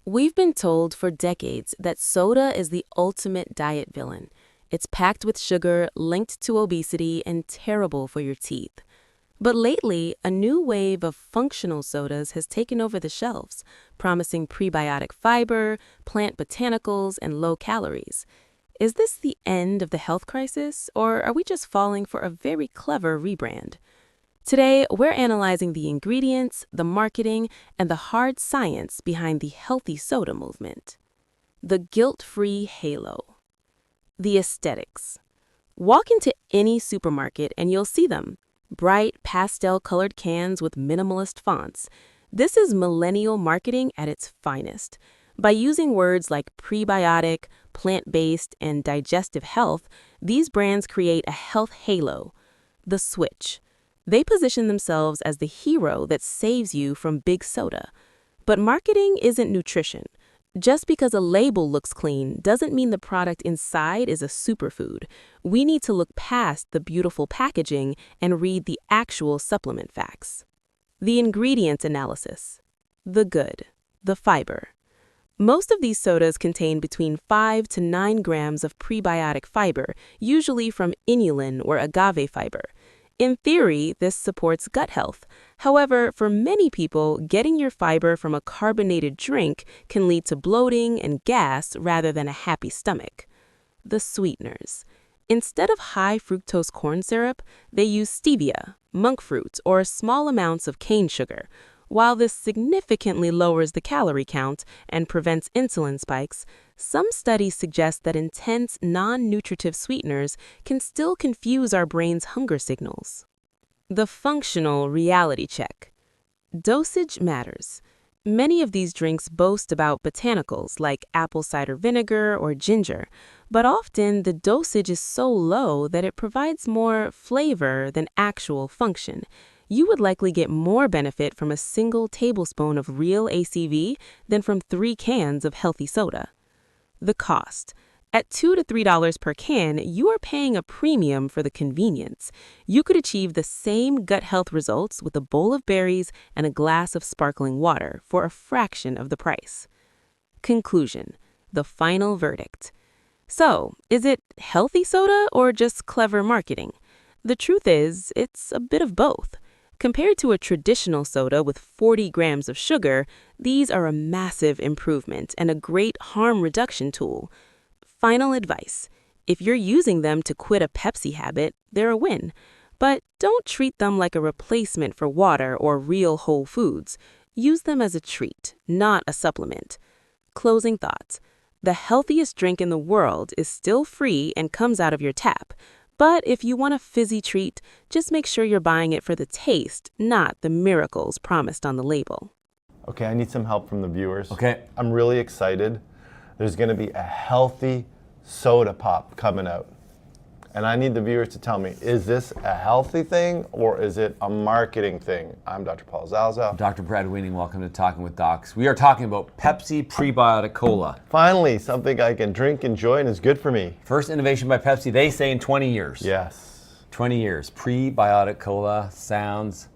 We've been told for decades that soda is the ultimate diet villain. It's packed with sugar, linked to obesity, and terrible for your teeth. But lately, a new wave of functional sodas has taken over the shelves, promising prebiotic fiber, plant botanicals, and low calories. Is this the end of the health crisis, or are we just falling for a very clever rebrand? Today, we're analyzing the ingredients, the marketing, and the hard science behind the healthy soda movement. The guilt-free halo. The aesthetics. Walk into any supermarket and you'll see them. Bright, pastel-colored cans with minimalist fonts. This is millennial marketing at its finest. By using words like prebiotic, plant-based, and digestive health, these brands create a health halo. The switch. They position themselves as the hero that saves you from big soda. But marketing isn't nutrition. Just because a label looks clean doesn't mean the product inside is a superfood. We need to look past the beautiful packaging and read the actual supplement facts. The ingredient analysis. The good. The fiber. Most of these sodas contain between 5 to 9 grams of prebiotic fiber, usually from inulin or agave fiber. In theory, this supports gut health. However, for many people, getting your fiber from a carbonated drink can lead to bloating and gas rather than a happy stomach. The sweeteners. Instead of high fructose corn syrup, they use stevia, monk fruit, or small amounts of cane sugar. While this significantly lowers the calorie count and prevents insulin spikes, some studies suggest that intense, non-nutritive sweeteners can still confuse our brain's hunger signals. The functional reality check. Dosage matters. Many of these drinks boast about botanicals like apple cider vinegar or ginger, but often the dosage is so low that it provides more flavor than actual function. You would likely get more benefit from a single tablespoon of real ACV than from 3 cans of healthy soda. The cost. At $2 to $3 per can, you are paying a premium for the convenience. You could achieve the same gut health results with a bowl of berries and a glass of sparkling water for a fraction of the price. Conclusion. The final verdict. So, is it healthy soda or just clever marketing? The truth is, it's a bit of both. Compared to a traditional soda with 40 grams of sugar, these are a massive improvement and a great harm reduction tool. Final advice. If you're using them to quit a Pepsi habit, they're a win. But don't treat them like a replacement for water or real whole foods. Use them as a treat, not a supplement. Closing thoughts. The healthiest drink in the world is still free and comes out of your tap. But if you want a fizzy treat, just make sure you're buying it for the taste, not the miracles promised on the label. Okay, I need some help from the viewers. Okay. I'm really excited. There's going to be a healthy soda pop coming out. And I need the viewers to tell me, is this a healthy thing or is it a marketing thing? I'm Dr. Paul Zalzal. Dr. Brad Weening, welcome to Talking with Docs. We are talking about Pepsi Prebiotic Cola. Finally, something I can drink, enjoy, and is good for me. First innovation by Pepsi, they say in 20 years. Yes. 20 years. Prebiotic Cola sounds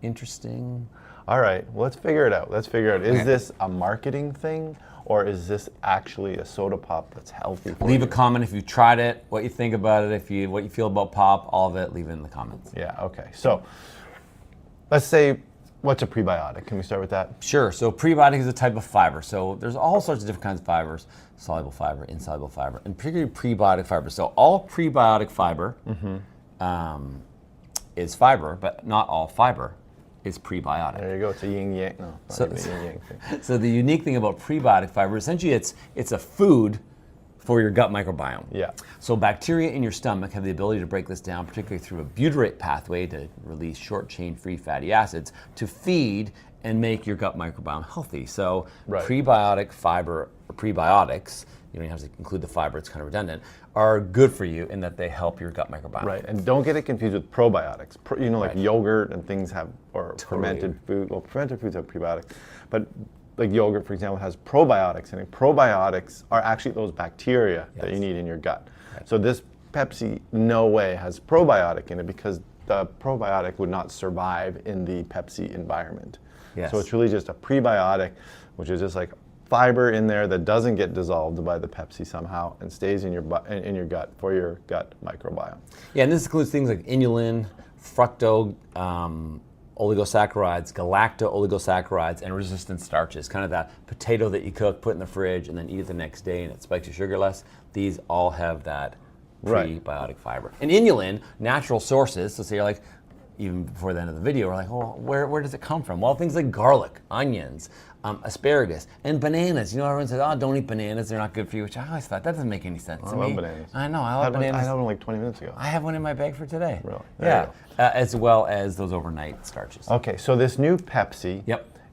interesting. All right, well, let's figure it out. Is Okay. this a marketing thing or is this actually a soda pop that's healthy for Leave you? a comment if you tried it, what you think about it, what you feel about pop, all of it, leave it in the comments. Yeah, okay. So let's say, what's a prebiotic? Can we start with that? Sure, so prebiotic is a type of fiber. So there's all sorts of different kinds of fibers, soluble fiber, insoluble fiber, and particularly prebiotic fiber. So all prebiotic fiber is fiber, but not all fiber is prebiotic. There you go, it's a yin yang. No, it's not even a yin yang thing. So the unique thing about prebiotic fiber, essentially it's a food for your gut microbiome. Yeah. So bacteria in your stomach have the ability to break this down, particularly through a butyrate pathway to release short-chain free fatty acids to feed and make your gut microbiome healthy. So Right. prebiotic fiber, or prebiotics, you don't even have to include the fiber, it's kind of redundant, are good for you in that they help your gut microbiome. Right, and don't get it confused with probiotics. Like Right. yogurt and things have, or fermented food. Well, fermented foods have prebiotics, but like yogurt, for example, has probiotics in it. Probiotics are actually those bacteria that you need in your gut. Right. So this Pepsi, no way, has probiotic in it because the probiotic would not survive in the Pepsi environment. Yes. So it's really just a prebiotic, which is just like fiber in there that doesn't get dissolved by the Pepsi somehow and stays in your gut for your gut microbiome. Yeah, and this includes things like inulin, fructo, oligosaccharides, galacto-oligosaccharides, and resistant starches. Kind of that potato that you cook, put in the fridge, and then eat it the next day, and it spikes your sugar less. These all have that prebiotic fiber. And inulin, natural sources, so say you're like, even before the end of the video, we're like, oh, where does it come from? Well, things like garlic, onions, asparagus, and bananas. You know, everyone says, oh, don't eat bananas, they're not good for you, which I always thought, that doesn't make any sense to me. I love bananas. I know, I love bananas. I had one like 20 minutes ago. I have one in my bag for today. Really? Yeah, as well as those overnight starches. Okay, so this new Pepsi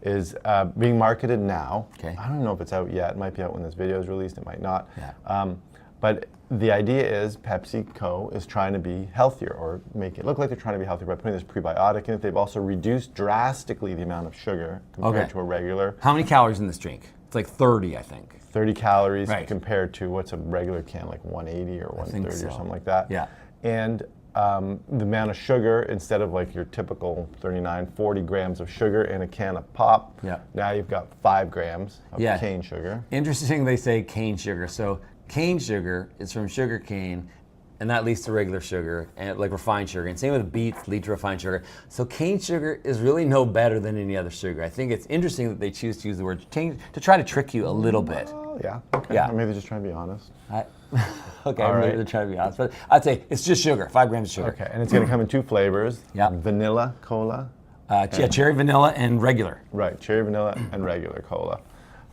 is being marketed now. Okay. I don't know if it's out yet. It might be out when this video is released. It might not. Yeah. But the idea is PepsiCo is trying to be healthier or make it look like they're trying to be healthier by putting this prebiotic in it. They've also reduced drastically the amount of sugar compared to a regular. How many calories in this drink? It's like 30, I think. 30 calories compared to what's a regular can, like 180 or 130 or something like that. Yeah. And the amount of sugar, instead of like your typical 39, 40 grams of sugar in a can of pop, now you've got 5 grams of cane sugar. Interesting they say cane sugar. So cane sugar is from sugar cane, and that leads to regular sugar, and like refined sugar. And same with beets lead to refined sugar. So cane sugar is really no better than any other sugar. I think it's interesting that they choose to use the word cane to try to trick you a little bit. Oh, yeah. Okay. Yeah. Or maybe they're just trying to be honest. Okay, maybe they're trying to be honest, but I'd say it's just sugar, 5 grams of sugar. Okay, and it's going to come in 2 flavors. Vanilla cola. Cherry vanilla and regular. Right, cherry vanilla and regular cola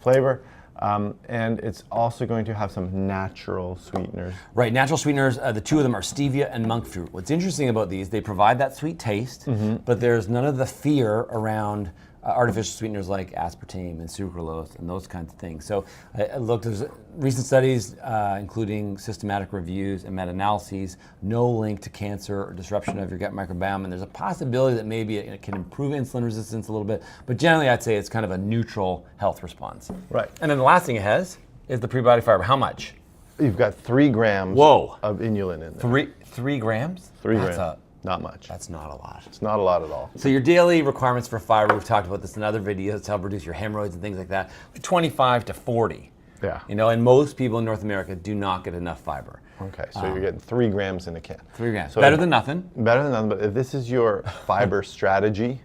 flavor. And it's also going to have some natural sweeteners. Right, natural sweeteners, the 2 of them are stevia and monk fruit. What's interesting about these, they provide that sweet taste, but there's none of the fear around artificial sweeteners like aspartame and sucralose and those kinds of things. So I looked, there's recent studies, including systematic reviews and meta-analyses, no link to cancer or disruption of your gut microbiome, and there's a possibility that maybe it can improve insulin resistance a little bit, but generally I'd say it's kind of a neutral health response. Right. And then the last thing it has is the prebiotic fiber. How much? You've got 3 grams of inulin in there. 3 grams? 3 grams. Not much. That's not a lot. It's not a lot at all. So your daily requirements for fiber, we've talked about this in other videos, to help reduce your hemorrhoids and things like that, 25 to 40. Yeah. You know, and most people in North America do not get enough fiber. Okay, so you're getting 3 grams in a can. 3 grams. So better than nothing. Better than nothing, but if this is your fiber strategy,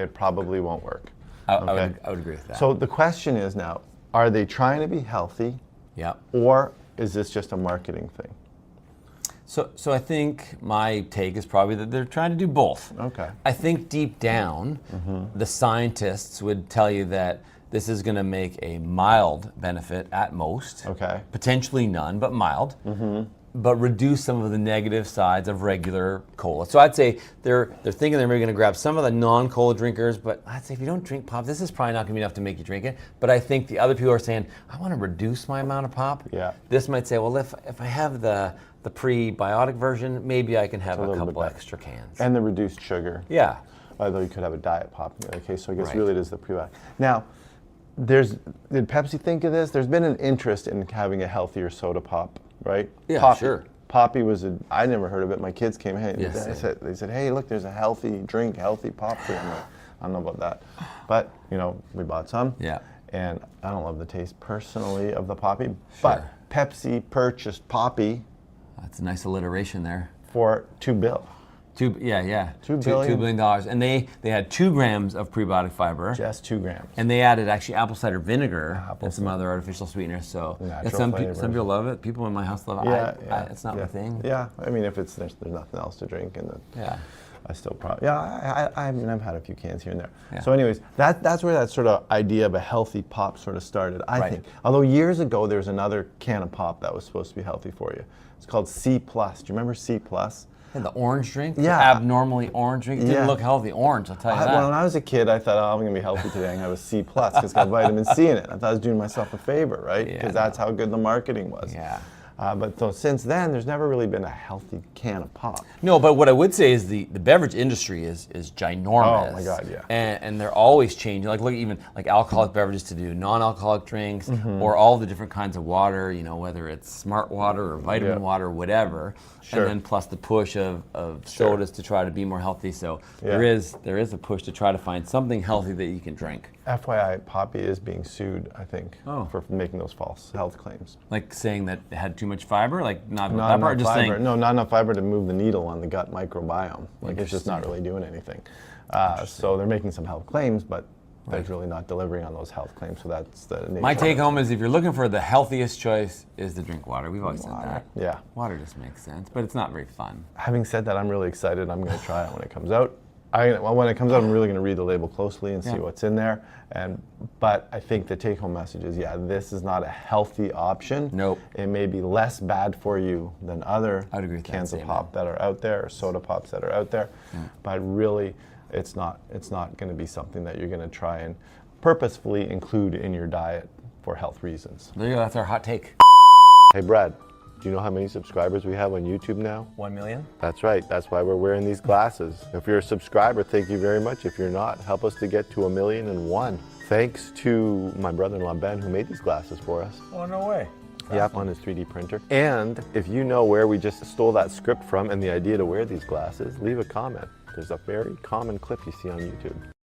it probably won't work. I would agree with that. So the question is now, are they trying to be healthy? Yeah. Or is this just a marketing thing? So I think my take is probably that they're trying to do both. Okay. I think deep down, the scientists would tell you that this is going to make a mild benefit at most. Okay. Potentially none, but mild. But reduce some of the negative sides of regular cola. So I'd say they're thinking they're maybe going to grab some of the non-cola drinkers, but I'd say if you don't drink pop, this is probably not going to be enough to make you drink it. But I think the other people are saying, I want to reduce my amount of pop. Yeah. This might say, well, if I have the prebiotic version, maybe I can have a couple extra cans. And the reduced sugar. Yeah. Although you could have a diet pop in the other case, so I guess really it is the prebiotic. Now, did Pepsi think of this? There's been an interest in having a healthier soda pop, right? Yeah, Poppy. sure. Poppy I never heard of it. My kids came in. Yes, They said, hey, look, there's a healthy drink, healthy pop for you. I'm like, I don't know about that. But, you know, we bought some. Yeah. And I don't love the taste personally of the Poppy. But Pepsi purchased Poppy. That's a nice alliteration there. For $2 billion. $2 billion. And they had 2 grams of prebiotic fiber. Just 2 grams. And they added actually apple cider vinegar and some other artificial sweeteners. So some people love it. People in my house love it. Yeah, it's not my thing. Yeah, I mean, if there's nothing else to drink, and I still probably I mean, I've had a few cans here and there. Yeah. So, anyways, that's where that sort of idea of a healthy pop sort of started. I think. Although years ago there was another can of pop that was supposed to be healthy for you. It's called C+. Do you remember C+? And the orange drink? Yeah. The abnormally orange drink? It didn't look healthy orange, I'll tell you that. When I was a kid, I thought, I'm going to be healthy today. I'm going to have a C+, because it's got vitamin C in it. I thought I was doing myself a favor, right? Because that's how good the marketing was. Yeah. But so since then, there's never really been a healthy can of pop. No, but what I would say is the beverage industry is ginormous. Oh my God, yeah. And they're always changing. Like look, even like alcoholic beverages to do non-alcoholic drinks, or all the different kinds of water. You know, whether it's smart water or vitamin water, or whatever. And then plus the push of sodas to try to be more healthy. So there is a push to try to find something healthy that you can drink. FYI, Poppy is being sued, I think, Oh. for making those false health claims. Like saying that it had too much fiber, like not Not that enough part, just fiber. saying. No, not enough fiber to move the needle on the gut microbiome. Like it's just not really doing anything. So they're making some health claims, but they're really not delivering on those health claims. So that's the nature. My take home is if you're looking for the healthiest choice is to drink water. We've always said that. Yeah. Water just makes sense, but it's not very fun. Having said that, I'm really excited. I'm going to try it when it comes out. When it comes out, I'm really going to read the label closely and see what's in there. But I think the take-home message is, this is not a healthy option. Nope. It may be less bad for you than other I'd agree with cans that of pop that are out there, or soda pops that are out there. But really, it's not going to be something that you're going to try and purposefully include in your diet for health reasons. There you go. That's our hot take. Hey, Brad. Do you know how many subscribers we have on YouTube now? 1 million? That's right. That's why we're wearing these glasses. If you're a subscriber, thank you very much. If you're not, help us to get to 1,000,001. Thanks to my brother-in-law, Ben, who made these glasses for us. Oh, no way. Yep, on his 3D printer. And if you know where we just stole that script from and the idea to wear these glasses, leave a comment. There's a very common clip you see on YouTube.